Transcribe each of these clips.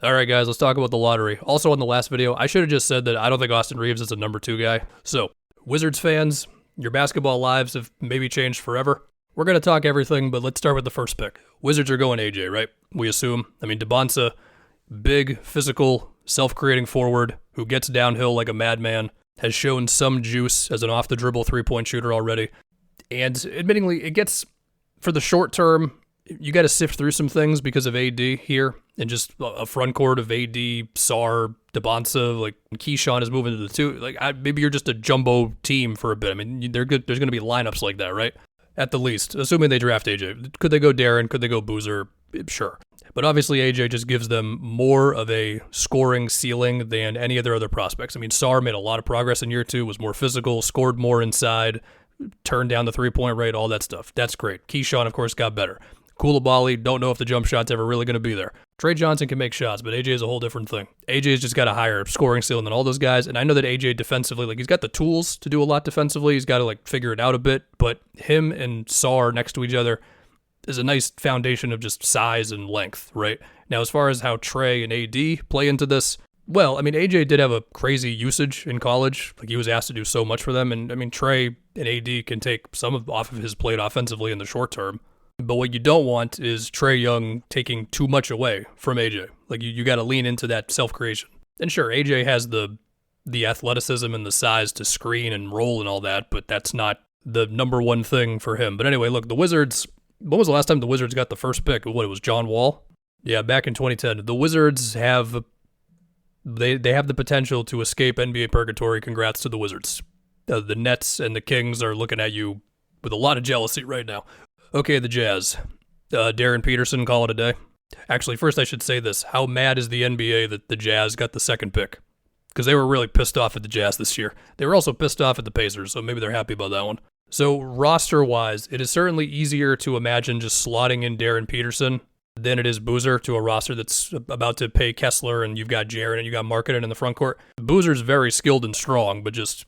All right, guys, let's talk about the lottery. Also, on the last video, I should have just said that I don't think Austin Reeves is a number 2 guy. So, Wizards fans, your basketball lives have maybe changed forever. We're going to talk everything, but let's start with the first pick. Wizards are going AJ, right? We assume. I mean, DeBonsa, big, physical, self-creating forward who gets downhill like a madman, has shown some juice as an off-the-dribble three-point shooter already. And admittingly, it gets, for the short term, you got to sift through some things because of AD here, and just a front court of AD, Sar, DeBonsa, like Keyshawn is moving to the 2. Like maybe you're just a jumbo team for a bit. I mean, they're good. There's going to be lineups like that, right? At the least, assuming they draft AJ. Could they go Darren? Could they go Boozer? Sure. But obviously AJ just gives them more of a scoring ceiling than any of their other prospects. I mean, Sar made a lot of progress in year 2, was more physical, scored more inside, turned down the three-point rate, all that stuff. That's great. Keyshawn, of course, got better. Koulibaly, don't know if the jump shot's ever really going to be there. Trey Johnson can make shots, but AJ is a whole different thing. AJ's just got a higher scoring ceiling than all those guys, and I know that AJ defensively, like he's got the tools to do a lot defensively. He's got to like figure it out a bit, but him and Sar next to each other is a nice foundation of just size and length, right? Now, as far as how Trey and AD play into this, well, I mean, AJ did have a crazy usage in college. Like he was asked to do so much for them, and I mean, Trey and AD can take some off of his plate offensively in the short term. But what you don't want is Trey Young taking too much away from AJ. Like you got to lean into that self-creation. And sure, AJ has the athleticism and the size to screen and roll and all that, but that's not the number one thing for him. But anyway, look, the Wizards, when was the last time the Wizards got the first pick? What, it was John Wall? Yeah, back in 2010. The Wizards have they have the potential to escape NBA purgatory. Congrats to the Wizards. The Nets and the Kings are looking at you with a lot of jealousy right now. Okay, the Jazz. Darren Peterson, call it a day. Actually, first I should say this. How mad is the NBA that the Jazz got the second pick? Because they were really pissed off at the Jazz this year. They were also pissed off at the Pacers, so maybe they're happy about that one. So roster-wise, it is certainly easier to imagine just slotting in Darren Peterson than it is Boozer to a roster that's about to pay Kessler, and you've got Jaren and you got Markkanen in the front court. Boozer's very skilled and strong, but just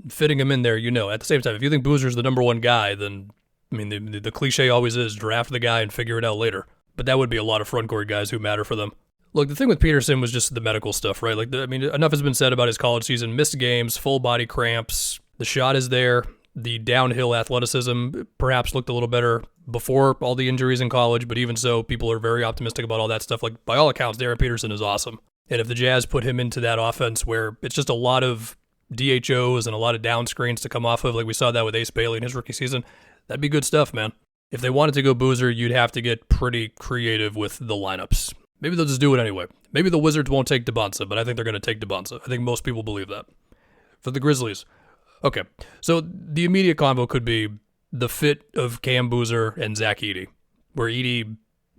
fitting him in there, at the same time, if you think Boozer's the number 1 guy, then I mean, the cliche always is draft the guy and figure it out later. But that would be a lot of front court guys who matter for them. Look, the thing with Peterson was just the medical stuff, right? Like, enough has been said about his college season. Missed games, full body cramps. The shot is there. The downhill athleticism perhaps looked a little better before all the injuries in college, but even so, people are very optimistic about all that stuff. Like, by all accounts, Darren Peterson is awesome. And if the Jazz put him into that offense where it's just a lot of DHOs and a lot of down screens to come off of, like we saw that with Ace Bailey in his rookie season, that'd be good stuff, man. If they wanted to go Boozer, you'd have to get pretty creative with the lineups. Maybe they'll just do it anyway. Maybe the Wizards won't take DeBonsa, but I think they're going to take DeBonsa. I think most people believe that. For the Grizzlies, okay, so the immediate combo could be the fit of Cam Boozer and Zach Edey, where Edey,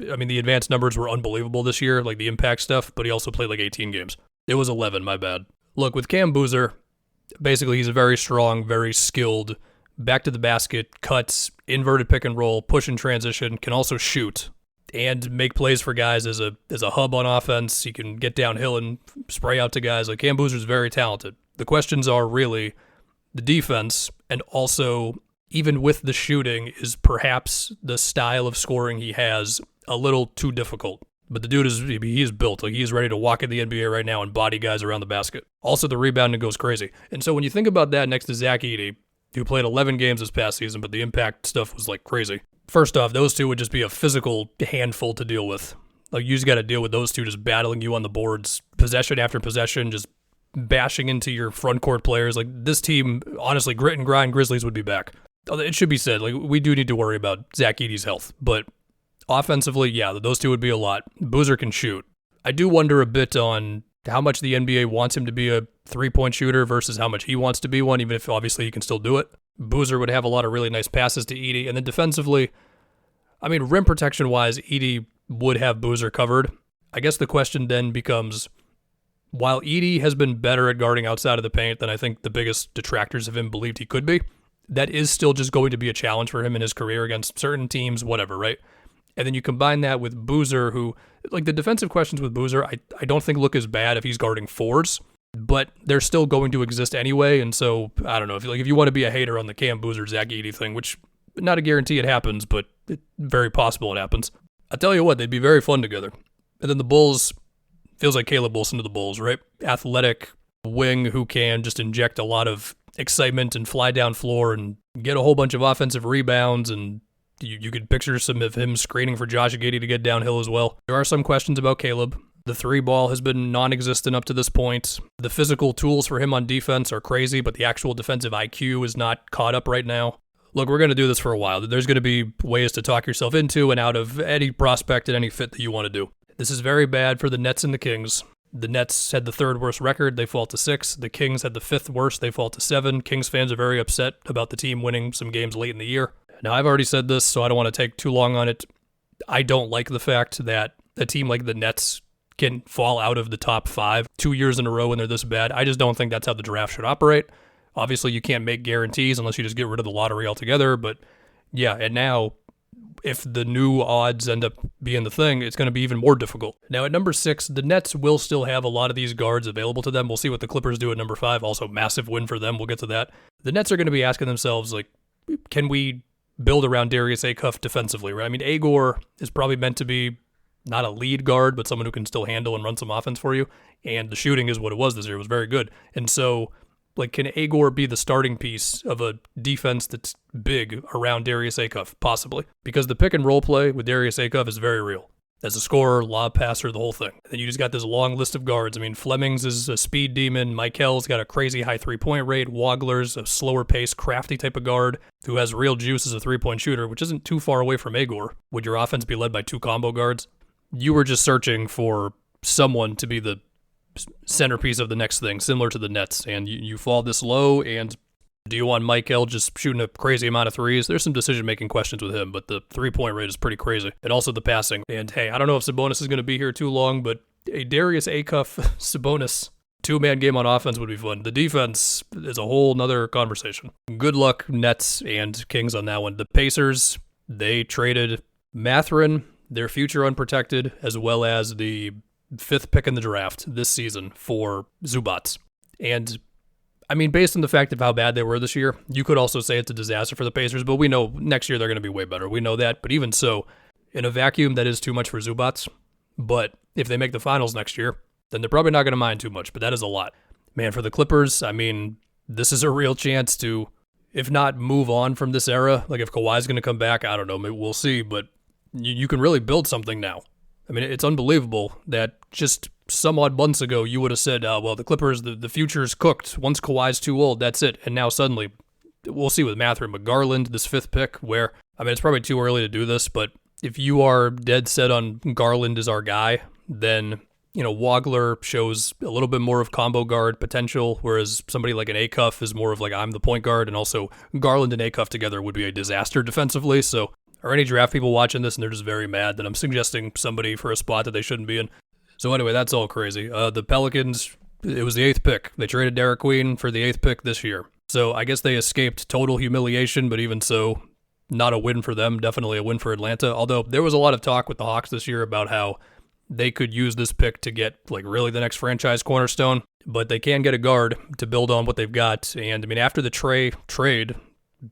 I mean, the advanced numbers were unbelievable this year, like the impact stuff, but he also played like 18 games. It was 11, my bad. Look, with Cam Boozer, basically he's a very strong, very skilled, back to the basket, cuts, inverted pick and roll, push and transition, can also shoot and make plays for guys as a hub on offense. He can get downhill and spray out to guys. Like Cam Boozer's very talented. The questions are really the defense, and also even with the shooting, is perhaps the style of scoring he has a little too difficult. But the dude is built. Like, he's ready to walk in the NBA right now and body guys around the basket. Also, the rebounding goes crazy. And so when you think about that next to Zach Edey, who played 11 games this past season, but the impact stuff was like crazy. First off, those two would just be a physical handful to deal with. Like, you just got to deal with those two just battling you on the boards, possession after possession, just bashing into your front court players. Like, this team, honestly, grit and grind Grizzlies would be back. It should be said, like, we do need to worry about Zach Edey's health, but offensively, yeah, those two would be a lot. Boozer can shoot. I do wonder a bit on how much the NBA wants him to be a three-point shooter versus how much he wants to be one, even if obviously he can still do it. Boozer would have a lot of really nice passes to Edey, and then defensively, I mean, rim protection-wise, Edey would have Boozer covered. I guess the question then becomes, while Edey has been better at guarding outside of the paint than I think the biggest detractors of him believed he could be, that is still just going to be a challenge for him in his career against certain teams, whatever, right? And then you combine that with Boozer, who, like, the defensive questions with Boozer, I don't think look as bad if he's guarding fours, but they're still going to exist anyway. And so, I don't know, if you want to be a hater on the Cam Boozer, Zach Edey thing, which not a guarantee it happens, but it's very possible it happens. I'll tell you what, they'd be very fun together. And then the Bulls, feels like Caleb Wilson to the Bulls, right? Athletic wing who can just inject a lot of excitement and fly down floor and get a whole bunch of offensive rebounds, and you could picture some of him screening for Josh Giddey to get downhill as well. There are some questions about Caleb. The three ball has been non-existent up to this point. The physical tools for him on defense are crazy, but the actual defensive IQ is not caught up right now. Look, we're going to do this for a while. There's going to be ways to talk yourself into and out of any prospect and any fit that you want to do. This is very bad for the Nets and the Kings. The Nets had the third worst record. They fall to 6. The Kings had the 5th worst. They fall to 7. Kings fans are very upset about the team winning some games late in the year. Now, I've already said this, so I don't want to take too long on it. I don't like the fact that a team like the Nets can fall out of the top 5 2 years in a row when they're this bad. I just don't think that's how the draft should operate. Obviously, you can't make guarantees unless you just get rid of the lottery altogether. But yeah, and now, if the new odds end up being the thing, it's going to be even more difficult. Now, at number 6, the Nets will still have a lot of these guards available to them. We'll see what the Clippers do at number 5. Also, massive win for them. We'll get to that. The Nets are going to be asking themselves, like, can we build around Darius Acuff defensively, right? I mean, Agor is probably meant to be not a lead guard, but someone who can still handle and run some offense for you. And the shooting is what it was this year. It was very good. And so, like, can Agor be the starting piece of a defense that's big around Darius Acuff? Possibly. Because the pick and roll play with Darius Acuff is very real. As a scorer, lob passer, the whole thing. And then you just got this long list of guards. I mean, Flemings is a speed demon. Mikel's got a crazy high three-point rate. Wagler's a slower pace, crafty type of guard who has real juice as a three-point shooter, which isn't too far away from Agor. Would your offense be led by 2 combo guards? You were just searching for someone to be the centerpiece of the next thing, similar to the Nets, and you fall this low. And do you want Mikel just shooting a crazy amount of threes? There's some decision-making questions with him, but the three-point rate is pretty crazy, and also the passing. And hey, I don't know if Sabonis is going to be here too long, but a Darius Acuff Sabonis 2-man game on offense would be fun. The defense is a whole nother conversation. Good luck, Nets and Kings, on that one. The Pacers, they traded Mathurin, their future unprotected, as well as the 5th pick in the draft this season for Zubats. And, I mean, based on the fact of how bad they were this year, you could also say it's a disaster for the Pacers, but we know next year they're going to be way better. We know that. But even so, in a vacuum, that is too much for Zubats. But if they make the finals next year, then they're probably not going to mind too much, but that is a lot. Man, for the Clippers, I mean, this is a real chance to, if not move on from this era, like if Kawhi's going to come back, I don't know, maybe we'll see, but you can really build something now. I mean, it's unbelievable that just some odd months ago you would have said, well, the Clippers, the future's cooked. Once Kawhi's too old, that's it. And now suddenly, we'll see with Mathurin, but Garland, this 5th pick, where, I mean, it's probably too early to do this, but if you are dead set on Garland as our guy, then, you know, Wagler shows a little bit more of combo guard potential, whereas somebody like an Acuff is more of like, I'm the point guard, and also Garland and Acuff together would be a disaster defensively. So are any draft people watching this and they're just very mad that I'm suggesting somebody for a spot that they shouldn't be in? So anyway, that's all crazy. The Pelicans, it was the 8th pick. They traded Derek Queen for the 8th pick this year. So I guess they escaped total humiliation, but even so, not a win for them, definitely a win for Atlanta. Although there was a lot of talk with the Hawks this year about how they could use this pick to get like really the next franchise cornerstone, but they can get a guard to build on what they've got. And I mean, after the Trey trade,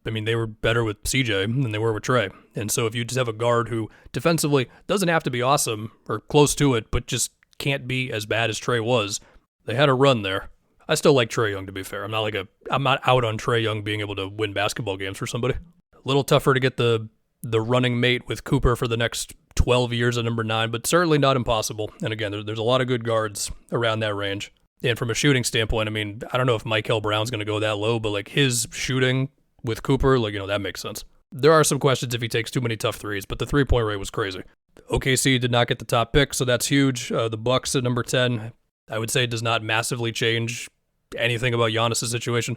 I mean, they were better with CJ than they were with Trey. And so if you just have a guard who defensively doesn't have to be awesome or close to it, but just can't be as bad as Trey was, they had a run there. I still like Trae Young, to be fair. I'm not out on Trae Young being able to win basketball games for somebody. A little tougher to get the running mate with Cooper for the next 12 years at number 9, but certainly not impossible. And again, there's a lot of good guards around that range. And from a shooting standpoint, I mean, I don't know if Mikel Brown's going to go that low, but like his shooting with Cooper, like, you know, that makes sense. There are some questions if he takes too many tough threes, but the three-point rate was crazy. OKC did not get the top pick, so that's huge. The Bucks at number 10, I would say, does not massively change anything about Giannis' situation.